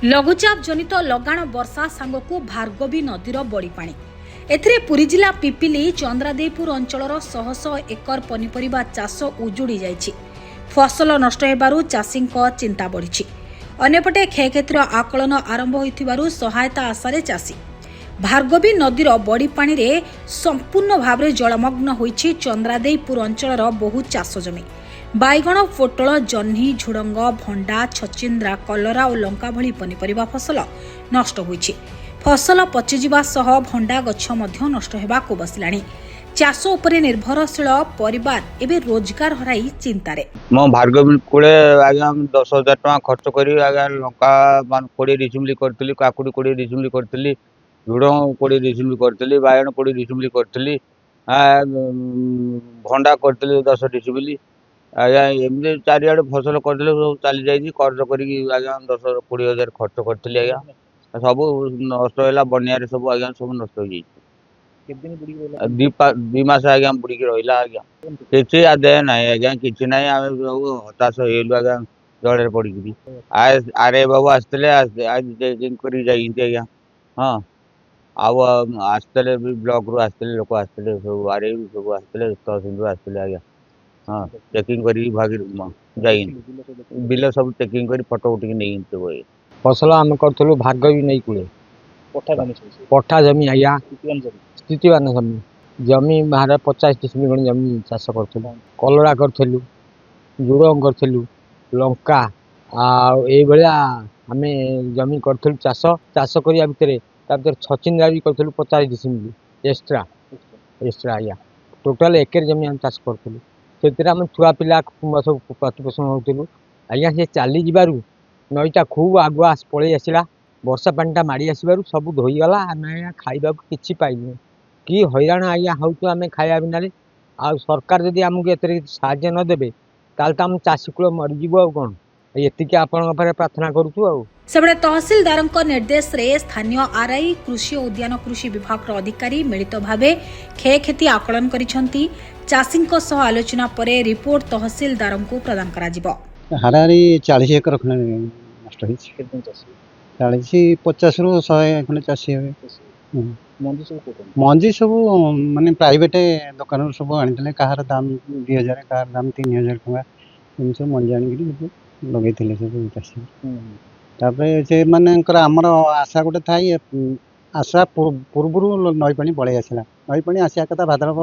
लघुचाप जनित लगाण वर्षा सांगकु भार्गवी नदीर बड़ी पानी एथिरे पुरी जिला पिपिली चंद्रादेईपुर अंचलर शह शह एकर पनीपरिबा चाष उजुड़ी जाइछि। फसल नष्ट हेबारु चाषीक चिंता बढ़िछि। अन्यपटे क्षयक्षतिर आकलन आरंभ होइथिबारु सहायता आशारे चाषी। भार्गवी नदीर बड़ी पानी रे संपूर्ण भाव जलमग्न होइछि चंद्रादेईपुर अंचलर बहु चाष जमी। बाइगण, पोटल, जह्नी, झुडंग, भंडा, छचिंद्रा, कलरा और लंका भली पनीपरिबा फसल नष्ट होइछि। फसल पचिजिबा सह भंडा गछ मध्य नष्ट हेबाकु बसिलाणी। चाष उपरे निर्भरशील परिवार एबे रोजगार हराई चिंतारे। मो भार्गवी कोले आज्ञा 10,000 टका खर्च करी आज्ञा लंका 20 डिसमिली करतली, काकुडी 20 डिसमिली करतली, झुडंग 20 डिसमिली करतली, बाइगण 20 डिसमिली करतली, भंडा करतली 10 डिसमिली। आज्ञा एमती चारिआडे फसल करदे सब चली जाइए कर्ज करी आज्ञा 10-20 हजार खर्च करतली। आज्ञा सब नष्ट है बनिया सब आज्ञा सब नष्ट हो जाइए। 2 मास आज्ञा बुड़ीकी रहा आज्ञा किसी आदाय ना आज्ञा किसी ना सब हताश हेलु आज्ञा जड़े पड़ी। आरे बाबू आसते आज चेकिंग कर आज्ञा हाँ आसते ब्लॉक रू आसते लोक आसते सब आरे सब आसते तहसील आसते आज्ञा हाँ चेकिंग कर बिल सब चेकिंग कर फटो उठिक नहीं फसल आम करूँ भार्गवी नई कूले पट्टा जमी आज्ञा स्थितिवान जमी जमी बाहर 50 डिसमिल खंड जमी चाष करूँ। कलरा करूँ, झुडंग करूँ, लंका आया आम जमी करूँ चाष चाष करने भितर छचिंद्रा भी करूँ 50 डिसमिल एक्सट्रा एक्सट्रा आज्ञा टोटाल एकर जमी आम चाष करूँ। से आम छुआ पिला सब प्रतिपोषण होलु आज्ञा से चली जारू नईटा खूब आगुआ पलि आसला वर्षा पानीटा माड़ी आसबार सब धोईगला आम आज्ञा खाइबा किसी पाइलु कि हैरान आज्ञा हूँ आम खाया बिना आ सरकार जदि आमको एत साहाय्य नदेवे ताल तो आम चाषी कूल मरीजु आ कौन एतिक आपण प्रार्थना करूँ। सेबड़े तहसीलदार निर्देश रे स्थानीय आरआई कृषि और उद्यान कृषि विभाग अधिकारी मिलित भावे क्षयक्षति आकलन करिसेंती। चाषी आलोचना पर रिपोर्ट तहसीलदार को प्रदान करा। हाराहारी 40 एकर खंडे नष्ट 40-50 रु 100 खंडे चाषी हे। मंजी सब माने प्राइवेट दुकान सब आनी कहार दाम 2000 कहार दाम 3000 टका इन सब मंजी आनी लगे सब चाषी। तापर से मानकर आमर आशा गोटे थाई आशा पूर्व नई पानी पलि आसला नई पानी आसा कथा भाद्रव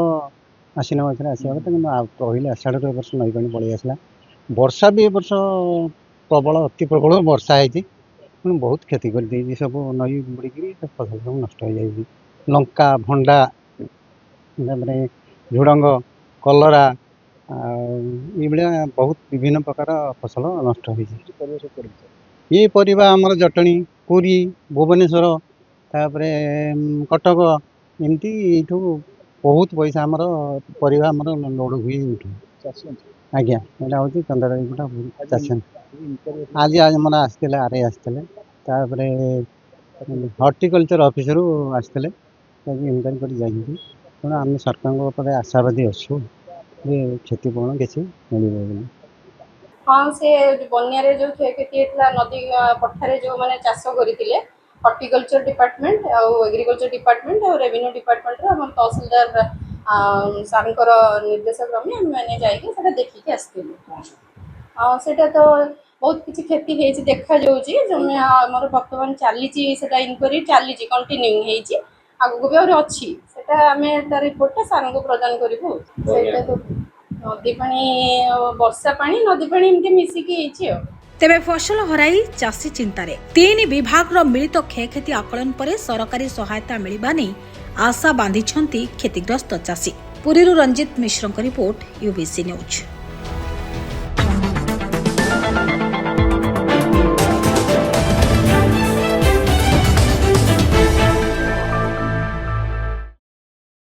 आसीन मास आसा कथा कि पहले आषाढ़ वर्ष नई पानी पलि आसला। वर्षा भी वर्ष प्रबल अति प्रबल वर्षा है बहुत क्षति कर सब नई बुड़ी फसल सब नष्ट हो जाए। लंका भंडा झुडंग कलरा ये बहुत विभिन्न प्रकार फसल नष्ट हो ये परिबा आमर जटणी पुरी भुवनेश्वर तापरे कटक एमती ये बहुत पैसा आमर परिबा आमर लोड हुए आज्ञा यहाँ हूँ चंद्रादेईपुर चाषी। आज आम आसते आरे आसते हर्टिकल्चर ऑफिसर आसते इनक्वारी कर तेणु आम सरकार आशावादी अच्छु क्षतिपूरण किसी मिल। हाँ से बनिया जो क्षयक्षति होता नदी पठारे जो मैंने चाष करते हर्टिकल्चर डिपार्टमेंट और एग्रीकल्चर डिपार्टमेंट और रेवेन्यू डिपार्टमेंट तहसीलदार सारंकर निर्देश क्रमे मैंने जाइए देखिए आसता तो बहुत किसी क्षति है देखा जाऊँगी आमर बर्तमान चली इनक्वारी चली कंटिन्यू आगू भी अच्छी आम रिपोर्टा सार को प्रदान करूँ। नदी पानी वर्षा पानी नदी पानी एमती मिसिकी तेबे फसल हराई चाषी चिंतारे। 3 विभाग मिलित क्षयक्षति आकलन पर सरकारी सहायता मिलवा नहीं आशा बांधिछंती क्षतिग्रस्त चाषी। पुरीरू रंजित मिश्रଙ୍କ रिपोर्ट यूबीसी न्यूज।